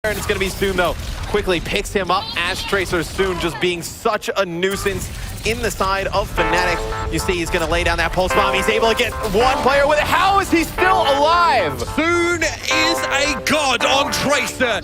And it's going to be Soon, though. Quickly picks him up as Tracer. Soon just being such a nuisance in the side of Fnatic. You see he's going to lay down that pulse bomb. He's able to get one player with it. How is he still alive? Soon is a god on Tracer.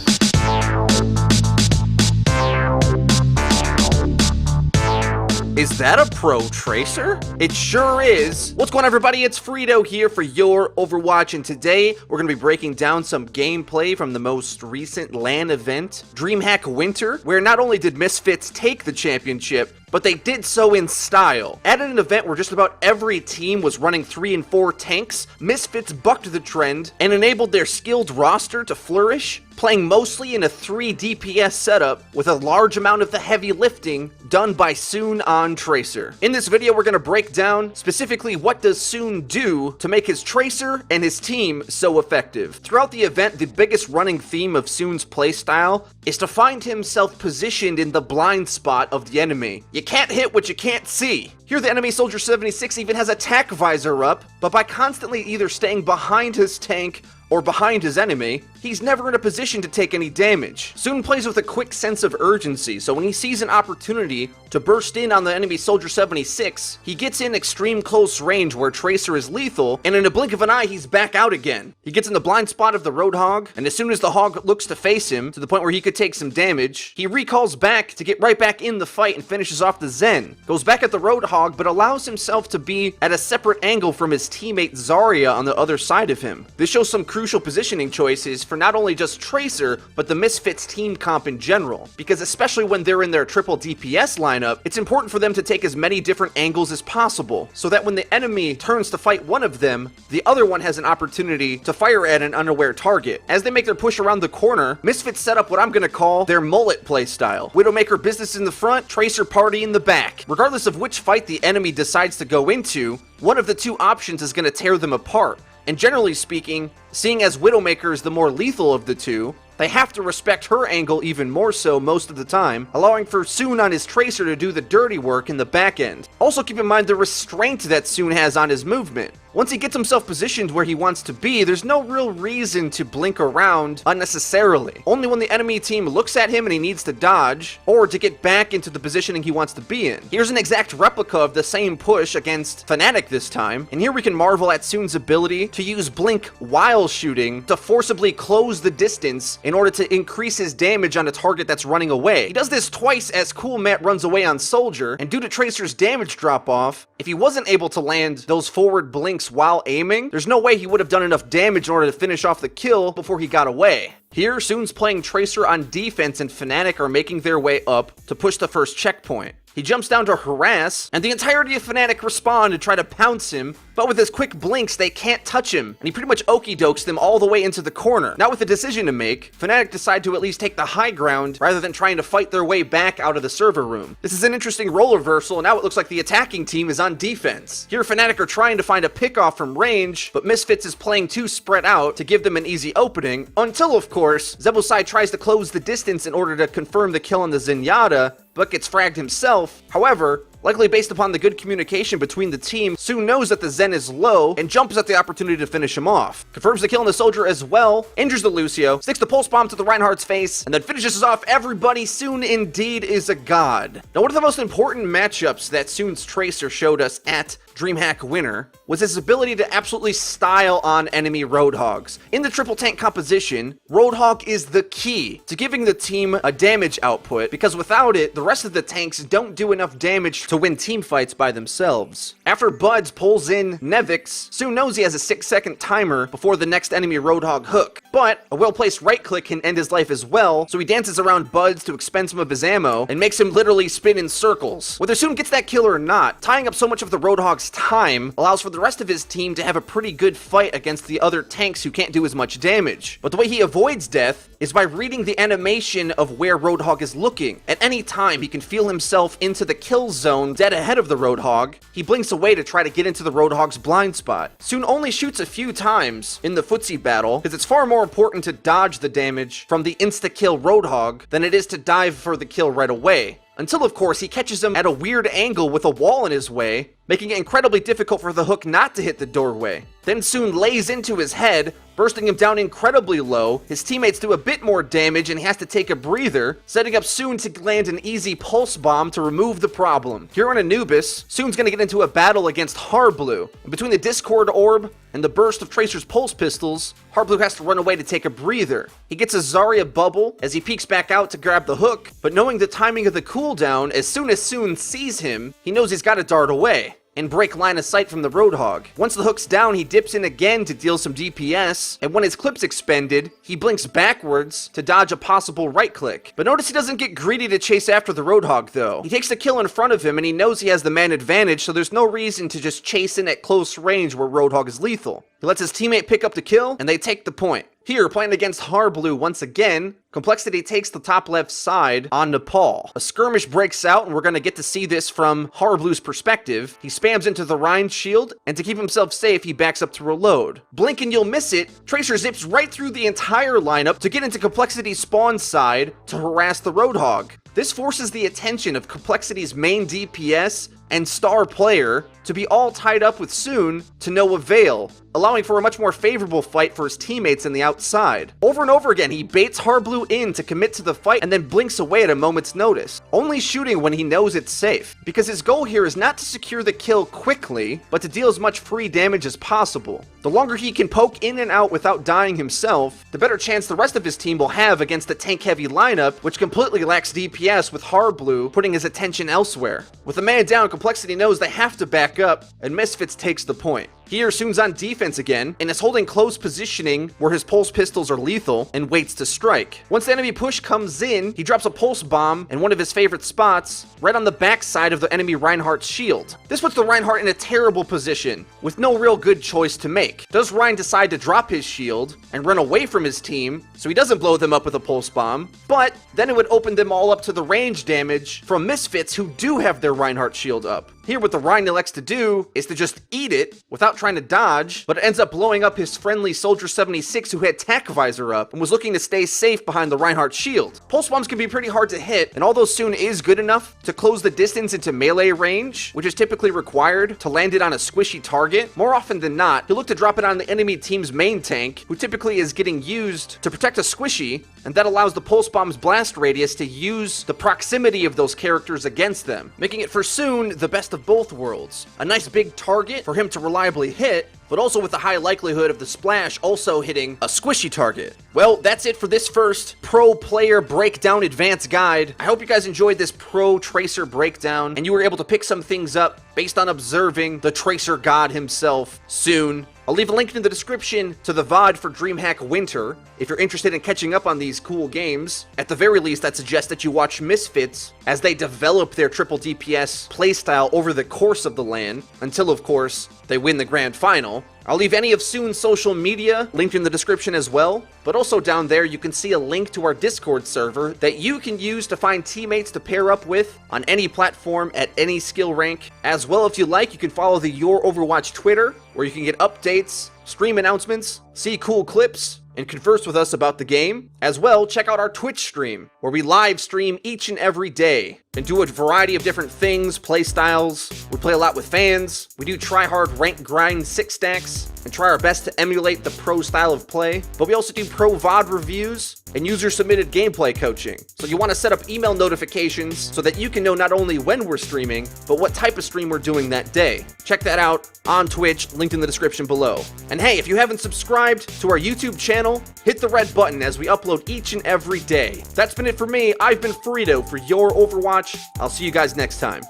Is that a pro Tracer? It sure is. What's going on, everybody? It's Frito here for your Overwatch, and today we're going to be breaking down some gameplay from the most recent LAN event, DreamHack Winter, where not only did Misfits take the championship, but they did so in style. At an event where just about every team was running 3 and 4 tanks, Misfits bucked the trend and enabled their skilled roster to flourish, playing mostly in a 3 DPS setup with a large amount of the heavy lifting done by Soon on Tracer. In this video, we're going to break down specifically what does Soon do to make his Tracer and his team so effective. Throughout the event, the biggest running theme of Soon's playstyle is to find himself positioned in the blind spot of the enemy. You can't hit what you can't see. Here the enemy Soldier 76 even has attack visor up, but by constantly either staying behind his tank or behind his enemy, he's never in a position to take any damage. Soon plays with a quick sense of urgency, so when he sees an opportunity to burst in on the enemy Soldier 76, he gets in extreme close range where Tracer is lethal, and in a blink of an eye, he's back out again. He gets in the blind spot of the Roadhog, and as soon as the Hog looks to face him, to the point where he could take some damage, he recalls back to get right back in the fight and finishes off the Zen. Goes back at the Roadhog, but allows himself to be at a separate angle from his teammate Zarya on the other side of him. This shows some crucial positioning choices for not only just Tracer, but the Misfits team comp in general, because especially when they're in their triple DPS lineup, it's important for them to take as many different angles as possible, so that when the enemy turns to fight one of them, the other one has an opportunity to fire at an unaware target. As they make their push around the corner, Misfits set up what I'm gonna call their mullet playstyle. Widowmaker business in the front, Tracer party in the back. Regardless of which fight the enemy decides to go into, one of the two options is gonna tear them apart. And generally speaking, seeing as Widowmaker is the more lethal of the two, they have to respect her angle even more so most of the time, allowing for Soon on his Tracer to do the dirty work in the back end. Also keep in mind the restraint that Soon has on his movement. Once he gets himself positioned where he wants to be, there's no real reason to blink around unnecessarily. Only when the enemy team looks at him and he needs to dodge, or to get back into the positioning he wants to be in. Here's an exact replica of the same push against Fnatic this time, and here we can marvel at Soon's ability to use blink while shooting to forcibly close the distance in order to increase his damage on a target that's running away. He does this twice as Cool Matt runs away on Soldier, and due to Tracer's damage drop-off, if he wasn't able to land those forward blinks while aiming, there's no way he would have done enough damage in order to finish off the kill before he got away. Here, Soon's playing Tracer on defense and Fnatic are making their way up to push the first checkpoint. He jumps down to harass, and the entirety of Fnatic respond to try to pounce him, but with his quick blinks, they can't touch him, and he pretty much okey-dokes them all the way into the corner. Now with a decision to make, Fnatic decide to at least take the high ground rather than trying to fight their way back out of the server room. This is an interesting role reversal, and now it looks like the attacking team is on defense. Here, Fnatic are trying to find a pickoff from range, but Misfits is playing too spread out to give them an easy opening, until, of course, Zebulsai tries to close the distance in order to confirm the kill on the Zenyatta, but gets fragged himself. However, likely based upon the good communication between the team, Soon knows that the Zen is low and jumps at the opportunity to finish him off. Confirms the kill on the Soldier as well, injures the Lucio, sticks the pulse bomb to the Reinhardt's face, and then finishes off everybody. Soon indeed is a god. Now, one of the most important matchups that Soon's Tracer showed us at DreamHack Winter was his ability to absolutely style on enemy Roadhogs. In the triple tank composition, Roadhog is the key to giving the team a damage output, because without it, the rest of the tanks don't do enough damage to win team fights by themselves. After Buds pulls in Nevix, Soon knows he has a 6-second timer before the next enemy Roadhog hook, but a well-placed right click can end his life as well, so he dances around Buds to expend some of his ammo and makes him literally spin in circles. Whether Soon gets that kill or not, tying up so much of the Roadhog's time allows for the rest of his team to have a pretty good fight against the other tanks who can't do as much damage. But the way he avoids death is by reading the animation of where Roadhog is looking. At any time, he can feel himself into the kill zone dead ahead of the Roadhog. He blinks away to try to get into the Roadhog's blind spot. Soon only shoots a few times in the footsie battle, because it's far more important to dodge the damage from the insta-kill Roadhog than it is to dive for the kill right away. until of course he catches him at a weird angle with a wall in his way, making it incredibly difficult for the hook not to hit the doorway. Then Soon lays into his head, bursting him down incredibly low. His teammates do a bit more damage and he has to take a breather, setting up Soon to land an easy pulse bomb to remove the problem. Here on Anubis, Soon's gonna get into a battle against Harblue. And between the Discord orb and the burst of Tracer's pulse pistols, Harblue has to run away to take a breather. He gets a Zarya bubble as he peeks back out to grab the hook, but knowing the timing of the cooldown, as soon as Soon sees him, he knows he's gotta dart away and break line of sight from the Roadhog. Once the hook's down, he dips in again to deal some DPS, and when his clip's expended, he blinks backwards to dodge a possible right click. But notice he doesn't get greedy to chase after the Roadhog though. He takes the kill in front of him and he knows he has the man advantage, so there's no reason to just chase in at close range where Roadhog is lethal. He lets his teammate pick up the kill, and they take the point. Here, playing against Harblue once again, Complexity takes the top left side on Nepal. A skirmish breaks out, and we're going to get to see this from Harblue's perspective. He spams into the Rhine shield, and to keep himself safe, he backs up to reload. Blink and you'll miss it, Tracer zips right through the entire lineup to get into Complexity's spawn side to harass the Roadhog. This forces the attention of Complexity's main DPS and star player to be all tied up with Soon to no avail, allowing for a much more favorable fight for his teammates in the outside. Over and over again, he baits Harblue in to commit to the fight and then blinks away at a moment's notice, only shooting when he knows it's safe, because his goal here is not to secure the kill quickly, but to deal as much free damage as possible. The longer he can poke in and out without dying himself, the better chance the rest of his team will have against the tank-heavy lineup, which completely lacks DPS with Harblue putting his attention elsewhere. With a man down, Complexity knows they have to back up, and Misfits takes the point. Here, Soon's on defense again, and is holding close positioning where his pulse pistols are lethal, and waits to strike. Once the enemy push comes in, he drops a pulse bomb in one of his favorite spots, right on the backside of the enemy Reinhardt's shield. This puts the Reinhardt in a terrible position, with no real good choice to make. Does Rein decide to drop his shield and run away from his team, so he doesn't blow them up with a pulse bomb, but then it would open them all up to the range damage from Misfits who do have their Reinhardt shield up. Here, what the Rein elects to do is to just eat it without trying to dodge, but it ends up blowing up his friendly Soldier 76 who had Tac Visor up and was looking to stay safe behind the Reinhardt shield. Pulse bombs can be pretty hard to hit, and although Soon is good enough to close the distance into melee range, which is typically required to land it on a squishy target, more often than not, he'll look to drop it on the enemy team's main tank, who typically is getting used to protect a squishy, and that allows the pulse bomb's blast radius to use the proximity of those characters against them, making it for Soon the best of both worlds. A nice big target for him to reliably hit, but also with the high likelihood of the splash also hitting a squishy target. Well, that's it for this first pro player breakdown advanced guide. I hope you guys enjoyed this pro Tracer breakdown and you were able to pick some things up based on observing the Tracer god himself, Soon. I'll leave a link in the description to the VOD for DreamHack Winter if you're interested in catching up on these cool games. At the very least, I'd suggest that you watch Misfits as they develop their triple DPS playstyle over the course of the LAN, until of course, they win the grand final. I'll leave any of Soon's social media linked in the description as well, but also down there you can see a link to our Discord server that you can use to find teammates to pair up with on any platform at any skill rank. As well, if you like, you can follow the Your Overwatch Twitter, where you can get updates, stream announcements, see cool clips, and converse with us about the game. As well, check out our Twitch stream, where we live stream each and every day and do a variety of different things, play styles. We play a lot with fans. We do try hard rank grind 6 stacks and try our best to emulate the pro style of play. But we also do pro VOD reviews and user submitted gameplay coaching. So you want to set up email notifications so that you can know not only when we're streaming, but what type of stream we're doing that day. Check that out on Twitch, linked in the description below. And hey, if you haven't subscribed to our YouTube channel, hit the red button as we upload each and every day. That's been it for me. I've been Frito for Your Overwatch. I'll see you guys next time.